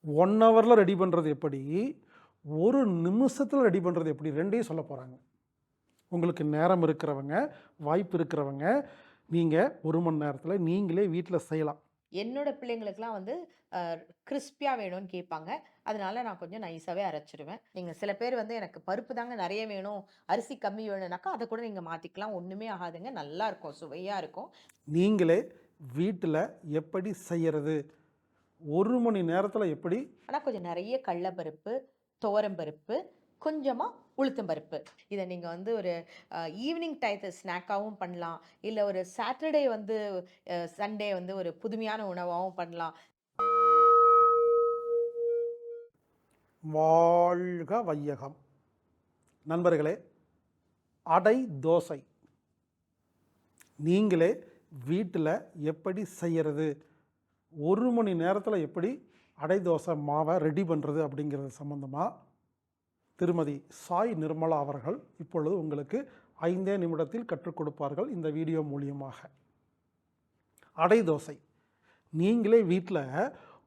1 ஹவரில் ரெடி பண்ணுறது எப்படி, ஒரு நிமிஷத்தில் ரெடி பண்ணுறது எப்படி, ரெண்டையும் சொல்ல போகிறாங்க. உங்களுக்கு நேரம் இருக்கிறவங்க, வாய்ப்பு இருக்கிறவங்க, நீங்கள் 1 மணி நேரத்தில் நீங்களே வீட்டில் செய்யலாம். என்னோட பிள்ளைங்களுக்குலாம் வந்து கிறிஸ்பியா வேணும்னு கேட்பாங்க. அதனால நான் கொஞ்சம் நைஸாவே அரைச்சுருவேன். நீங்க சில பேர் வந்து எனக்கு பருப்பு தாங்க நெறைய வேணும், அரிசி கம்மி வேணும்னாக்கா, அத கூட நீங்க மாத்திக்கலாம். ஒண்ணுமே ஆகாதுங்க. நல்லாருக்கும். சுவையா இருக்கும். நீங்களே வீட்டில் எப்படி செய்யறது, 1 மணி நேரத்தில் எப்படி? ஆனா கொஞ்சம் நெறைய கடல பருப்பு, துவரம் பருப்பு, கொஞ்சமா உளுத்தம் பருப்பு. இத நீங்க வந்து ஒரு ஈவினிங் டயத்து ஸ்நாக்காவும் பண்ணலாம். இல்ல ஒரு சாட்டர்டே வந்து சண்டே வந்து ஒரு புதுமையான உணவாவும் பண்ணலாம். வாழ்க வையகம். நண்பர்களே, அடை தோசை நீங்களே வீட்டில் எப்படி செய்யறது, 1 மணி நேரத்தில் எப்படி அடை தோசை மாவை ரெடி பண்ணுறது அப்படிங்கிறது சம்மந்தமாக திருமதி சாய் நிர்மலா அவர்கள் இப்பொழுது உங்களுக்கு 5 நிமிடத்தில் கற்றுக் கொடுப்பார்கள் இந்த வீடியோ மூலியமாக. அடை தோசை நீங்களே வீட்டில்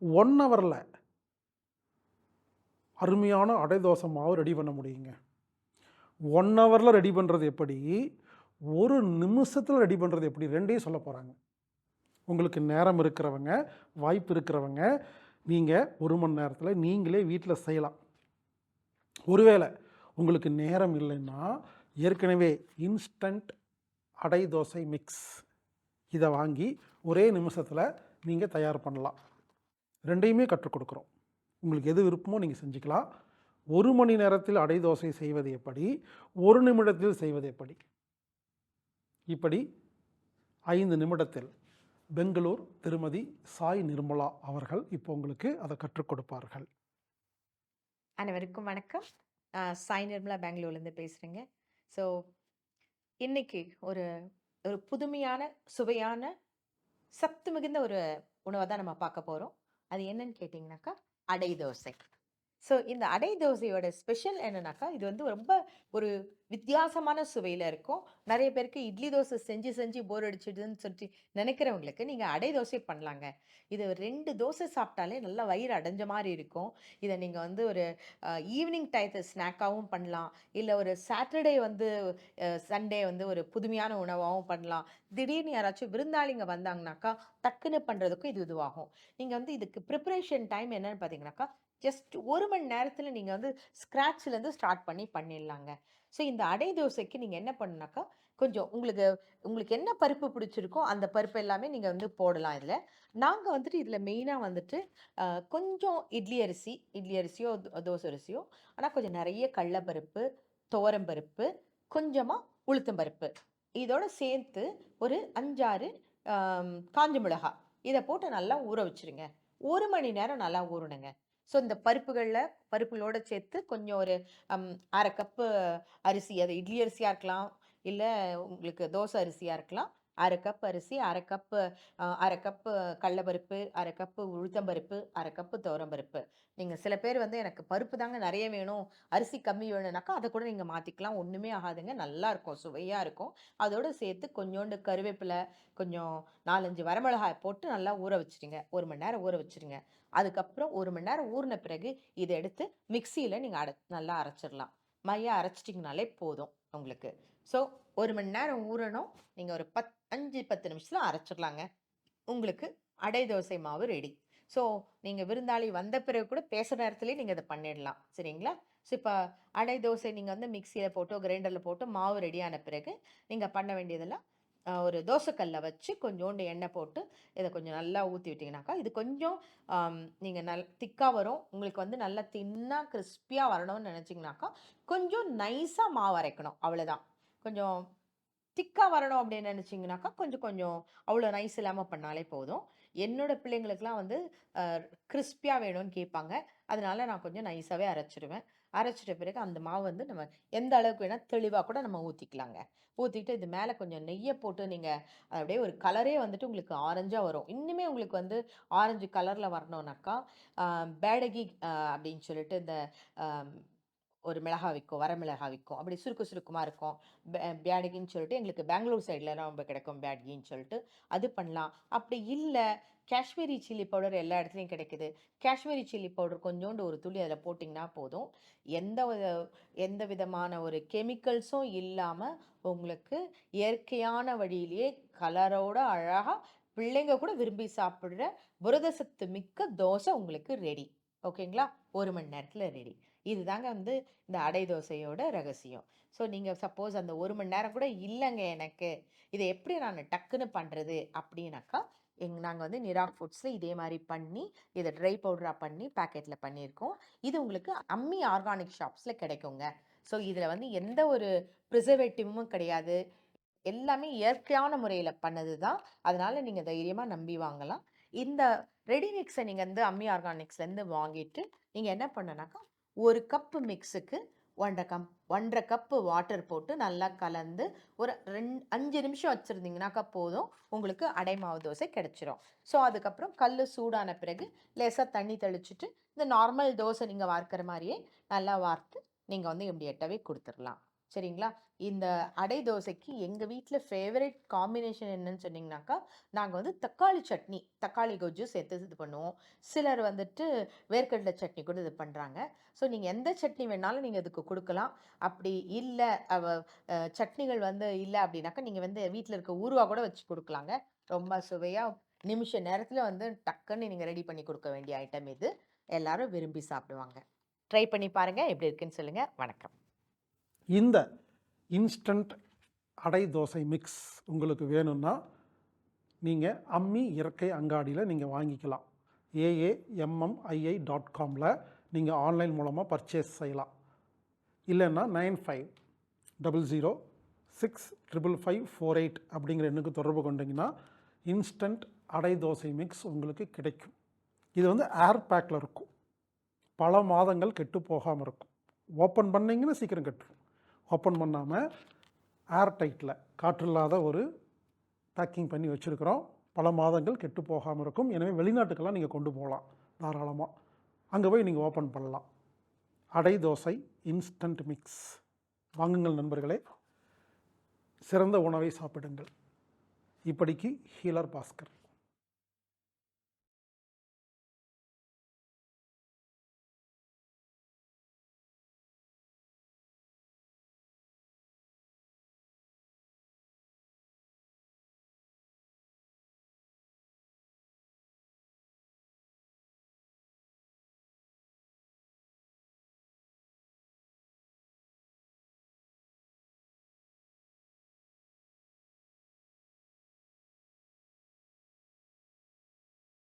1 ஹவரில் அருமையான அடை தோசை மாவு ரெடி பண்ண முடியுங்க. 1 ஹவரில் ரெடி பண்ணுறது எப்படி, ஒரு நிமிஷத்தில் ரெடி பண்ணுறது எப்படி, ரெண்டையும் சொல்ல போகிறாங்க. உங்களுக்கு நேரம் இருக்கிறவங்க, வாய்ப்பு இருக்கிறவங்க, நீங்கள் 1 மணி நேரத்தில் நீங்களே வீட்டில் செய்யலாம். ஒருவேளை உங்களுக்கு நேரம் இல்லைன்னா, ஏற்கனவே இன்ஸ்டன்ட் அடை தோசை மிக்ஸ் இதை வாங்கி ஒரே நிமிஷத்தில் நீங்கள் தயார் பண்ணலாம். ரெண்டையுமே கற்றுக் கொடுக்குறோம். உங்களுக்கு எது விருப்பமோ நீங்கள் செஞ்சுக்கலாம். 1 மணி நேரத்தில் அடை தோசை செய்வது எப்படி, 1 நிமிடத்தில் செய்வது எப்படி, இப்படி 5 நிமிடத்தில் பெங்களூர் திருமதி சாய் நிர்மலா அவர்கள் இப்போ உங்களுக்கு அதை கற்றுக் கொடுப்பார்கள். அனைவருக்கும் வணக்கம். சாய் நிர்மலா பெங்களூர்லேருந்து பேசுகிறேங்க. ஸோ இன்னைக்கு ஒரு ஒரு புதுமையான, சுவையான, சத்து மிகுந்த ஒரு உணவை தான் நம்ம பார்க்க போகிறோம். அது என்னன்னு கேட்டிங்கனாக்கா, அடை தோசை. ஸோ இந்த அடை தோசையோட ஸ்பெஷல் என்னன்னாக்கா, இது வந்து ரொம்ப ஒரு வித்தியாசமான சுவையில இருக்கும். நெறைய பேருக்கு இட்லி தோசை செஞ்சு செஞ்சு போர் அடிச்சிடுதுன்னு சொல்லிட்டு நினைக்கிறவங்களுக்கு, நீங்க அடை தோசை பண்ணலாங்க. இது 2 தோசை சாப்பிட்டாலே நல்லா வயிறு அடைஞ்ச மாரி இருக்கும். இத நீங்க வந்து ஒரு ஈவினிங் டயத்து ஸ்நாக்காவும் பண்ணலாம். இல்ல ஒரு சாட்டர்டே வந்து சண்டே வந்து ஒரு புதுமையான உணவாவும் பண்ணலாம். திடீர்னு யாராச்சும் விருந்தாளிங்க வந்தாங்கனாக்கா, டக்குன்னு பண்றதுக்கும் இது இதுவாகும். நீங்க வந்து இதுக்கு பிரிப்பரேஷன் டைம் என்னன்னு பார்த்தீங்கன்னாக்கா, ஜஸ்ட் 1 மணி நேரத்துல நீங்க வந்து ஸ்க்ராட்ச்லேருந்து ஸ்டார்ட் பண்ணி பண்ணிடலாங்க. ஸோ இந்த அடை தோசைக்கு நீங்க என்ன பண்ணணும்னாக்கா, கொஞ்சம் உங்களுக்கு உங்களுக்கு என்ன பருப்பு பிடிச்சிருக்கோ, அந்த பருப்பு எல்லாமே நீங்க வந்து போடலாம் இதுல. நாங்க வந்துட்டு இதுல மெயினா வந்துட்டு அ கொஞ்சம் இட்லி அரிசியோ, தோசை அரிசியோ, ஆனா கொஞ்சம் நெறைய கடல பருப்பு, துவரம் பருப்பு, கொஞ்சமா உளுத்தம் பருப்பு. இதோட சேர்த்து ஒரு 5, 6 காஞ்ச மிளகாய். இத போட்டு நல்லா ஊற வச்சுருங்க. 1 மணி நேரம் நல்லா ஊறணுங்க. ஸோ இந்த பருப்புகளோட சேர்த்து கொஞ்சம் ஒரு 1/2 கப்பு அரிசி, அது இட்லி அரிசியா இருக்கலாம், இல்ல உங்களுக்கு தோசை அரிசியா இருக்கலாம். 1/2 கப் அரிசி, 1/2 கப்பு கடல பருப்பு, 1/2 கப்பு உளுத்தம் பருப்பு, 1/2 கப்பு துவரம் பருப்பு. நீங்க சில பேர் வந்து எனக்கு பருப்பு தாங்க நெறைய வேணும், அரிசி கம்மி வேணும்னாக்கா, அத கூட நீங்க மாத்திக்கலாம். ஒண்ணுமே ஆகாதுங்க. நல்லாருக்கும். சுவையா இருக்கும். அதோட சேர்த்து கொஞ்சோண்டு கருவேப்பில, கொஞ்சம் 4, 5 வரமிளகாய் போட்டு நல்லா ஊற வச்சுருங்க. 1 மணி நேரம் ஊற வச்சுருங்க. அதுக்கப்புறம் 1 மணி நேரம் ஊறின பிறகு, இத எடுத்து மிக்ஸியில நீங்க நல்லா அரைச்சிரலாம். மையா அரைச்சிட்டீங்கனாலே போதும் உங்களுக்கு. ஸோ 1 மணி நேரம் ஊறணும். நீங்க ஒரு 5, 10 நிமிஷத்துல அரைச்சிடலாங்க. உங்களுக்கு அடை தோசை மாவு ரெடி. ஸோ நீங்க விருந்தாளி வந்த பிறகு கூட பேசுற நேரத்திலேயே நீங்க இத பண்ணிடலாம். சரிங்களா? ஸோ இப்ப அடை தோசை நீங்க வந்து மிக்ஸியில போட்டோ, கிரைண்டர்ல போட்டு மாவு ரெடியான பிறகு, நீங்க பண்ண வேண்டியதெல்லாம் ஒரு தோசை கல்ல வச்சு கொஞ்சோண்டு எண்ணெய் போட்டு, இத கொஞ்சம் நல்லா ஊத்தி விட்டீங்கனாக்கா, இது கொஞ்சம் நீங்க திக்கா வரும். உங்களுக்கு வந்து நல்லா தின்னா கிரிஸ்பியா வரணும்னு நெனச்சீங்கனாக்கா, கொஞ்சம் நைஸா மாவு அரைக்கணும். அவ்வளதான். கொஞ்சம் திக்கா வரணும் அப்படின்னு நெனச்சீங்கனாக்கா, கொஞ்சம் கொஞ்சம் அவ்வளோ நைஸ் இல்லாம பண்ணாலே போதும். என்னோட பிள்ளைங்களுக்குலாம் வந்து அ கிரிஸ்பியா வேணும்னு கேட்பாங்க. அதனால நான் கொஞ்சம் நைஸாவே அரைச்சுருவேன். அரைச்சுட்ட பிறகு அந்த மாவு வந்து நம்ம எந்த அளவுக்கு வேணா தெளிவா கூட நம்ம ஊத்திக்கலாங்க. ஊத்திட்டு இது மேல கொஞ்சம் நெய்ய போட்டு நீங்க அப்படியே ஒரு கலரே வந்துட்டு உங்களுக்கு ஆரஞ்சா வரும். இன்னுமே உங்களுக்கு வந்து ஆரஞ்சு கலர்ல வரணும்னாக்கா, பேடகி அப்படின்னு சொல்லிட்டு இந்த அ ஒரு மிளகாய் விற்கும், வரமிளகாய் விற்கும். அப்படி சுருக்கு சுருக்குமா இருக்கும். பேட்கின்னு சொல்லிட்டு எங்களுக்கு பெங்களூர் சைட்லலாம் ரொம்ப கிடைக்கும் பேட்கின்னு சொல்லிட்டு. அது பண்ணலாம். அப்படி இல்ல காஷ்மீரி சில்லி பவுடர் எல்லா இடத்துலயும் கிடைக்குது. காஷ்மீரி சில்லி பவுடர் கொஞ்சோண்டு ஒரு துளி அதில போட்டிங்கன்னா போதும். எந்த ஒரு எந்த விதமான ஒரு கெமிக்கல்ஸும் இல்லாம உங்களுக்கு இயற்கையான வழியிலேயே கலரோட அழகா பிள்ளைங்க கூட விரும்பி சாப்பிடுற புரத சத்து மிக்க தோசை உங்களுக்கு ரெடி. ஓகேங்களா? 1 மணி நேரத்தில ரெடி. இதுதாங்க வந்து இந்த அடை தோசையோட ரகசியம். ஸோ நீங்க சப்போஸ் அந்த 1 மணி நேரம் கூட இல்லங்க எனக்கு, இத எப்படி நான் டக்குன்னு பண்றது? அப்படின்னாக்கா, நாங்க வந்து நிராக் ஃபுட்ஸ்ல இதே மாரி பண்ணி, இத ட்ரை பவுடரா பண்ணி பாக்கெட்ல பண்ணியிருக்கோம். இது உங்களுக்கு அம்மி ஆர்கானிக் ஷாப்ஸ்ல கிடைக்குங்க. ஸோ இதுல வந்து எந்த ஒரு ப்ரிசர்வேட்டிவும் கிடையாது. எல்லாமே இயற்கையான முறையில பண்ணது தான். அதனால நீங்க தைரியமா நம்பி வாங்கலாம். இந்த ரெடி மிக்ஸ நீங்க வந்து அம்மி ஆர்கானிக்ஸ்லேருந்து வாங்கிட்டு, நீங்க என்ன பண்ணணும்னாக்கா, 1 கப் மிக்ஸுக்கு 1 1/2 கப் வாட்டர் போட்டு நல்லா கலந்து ஒரு 5 நிமிஷம் வச்சிருந்தீங்கனாக்கா போதும். உங்களுக்கு அடை மாவு தோசை கிடைச்சிரும். ஸோ அதுக்கப்புறம் கல்லு சூடான பிறகு லேசா தண்ணி தெளிச்சுட்டு, இந்த நார்மல் தோசை நீங்க வார்க்கிற மாரியே நல்லா வார்த்து, நீங்க வந்து இமிடியேட்டாவே குடுத்துறலாம். சரிங்களா? இந்த அடை தோசைக்கு எங்க வீட்ல ஃபேவரைட் காம்பினேஷன் என்னன்னு சொன்னீங்கனாக்கா, நாங்க வந்து தக்காளி சட்னி, தக்காளி கொஜ்ஜு சேர்த்து இது பண்ணுவோம். சிலர் வந்துட்டு வேர்க்கடலை சட்னி கூட இது பண்றாங்க. ஸோ நீங்க எந்த சட்னி வேணாலும் நீங்க இதுக்கு குடுக்கலாம். அப்படி இல்ல அவ சட்னிகள் வந்து இல்ல அப்படின்னாக்கா, நீங்க வந்து வீட்ல இருக்க ஊறுகா கூட வச்சு குடுக்கலாங்க. ரொம்ப சுவையா நிமிஷ நேரத்துல வந்து டக்குன்னு நீங்க ரெடி பண்ணி குடுக்க வேண்டிய ஐட்டம் இது. எல்லாரும் விரும்பி சாப்பிடுவாங்க. ட்ரை பண்ணி பாருங்க. எப்படி இருக்குன்னு சொல்லுங்க. வணக்கம். இந்த இன்ஸ்டன்ட் அடை தோசை மிக்ஸ் உங்களுக்கு வேணும்னா நீங்கள் அம்மி இயற்கை அங்காடியில் நீங்கள் வாங்கிக்கலாம். AAMMII.comல நீங்கள் ஆன்லைன் மூலமாக பர்ச்சேஸ் செய்யலாம். இல்லைன்னா 9500655548 அப்படிங்கிற எண்ணுக்கு தொடர்பு கொண்டீங்கன்னா இன்ஸ்டன்ட் அடை தோசை மிக்ஸ் உங்களுக்கு கிடைக்கும். இது வந்து ஏர் பேக்கில் இருக்கும். பல மாதங்கள் கெட்டு போகாமல் இருக்கும். ஓப்பன் பண்ணிங்கன்னா சீக்கிரம் கெட்டுரும். ஓப்பன் பண்ணாமல் ஏர் டைட்டில் காற்றில்லாத ஒரு பேக்கிங் பண்ணி வச்சுருக்கிறோம். பல மாதங்கள் கெட்டு போகாமல் இருக்கும். எனவே வெளிநாட்டுக்கெல்லாம் நீங்கள் கொண்டு போகலாம் தாராளமாக. அங்கே போய் நீங்கள் ஓப்பன் பண்ணலாம். அடை தோசை இன்ஸ்டன்ட் மிக்ஸ் வாங்குங்கள் நண்பர்களே. சிறந்த உணவை சாப்பிடுங்கள். இப்படிக்கு ஹீலர் பாஸ்கர்.